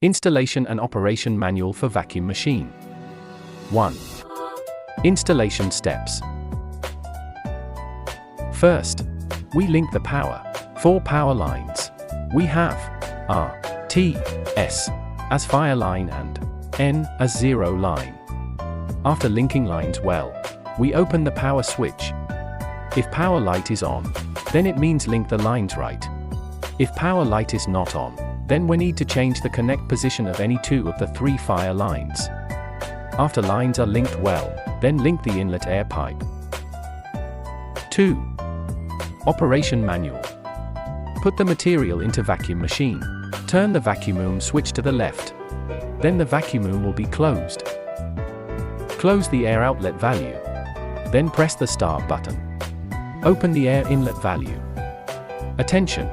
Installation and operation manual for vacuum machine. 1. Installation steps. First, we link the power. 4 power lines. We have R, T, S as fire line and N as zero line. After linking lines well, we open the power switch. If power light is on, then it means link the lines right. If power light is not on, then we need to change the connect position of any 2 of the 3 fire lines. After lines are linked well, then link the inlet air pipe. 2. Operation manual. Put the material into vacuum machine. Turn the vacuum switch to the left. Then the vacuum will be closed. Close the air outlet valve. Then press the start button. Open the air inlet valve. Attention!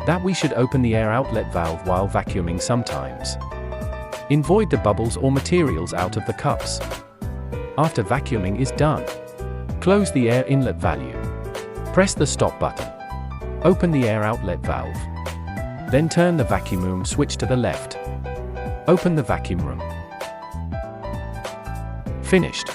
That we should open the air outlet valve while vacuuming sometimes. Avoid the bubbles or materials out of the cups. After vacuuming is done, close the air inlet valve. Press the stop button. Open the air outlet valve. Then turn the vacuum switch to the left. Open the vacuum room. Finished.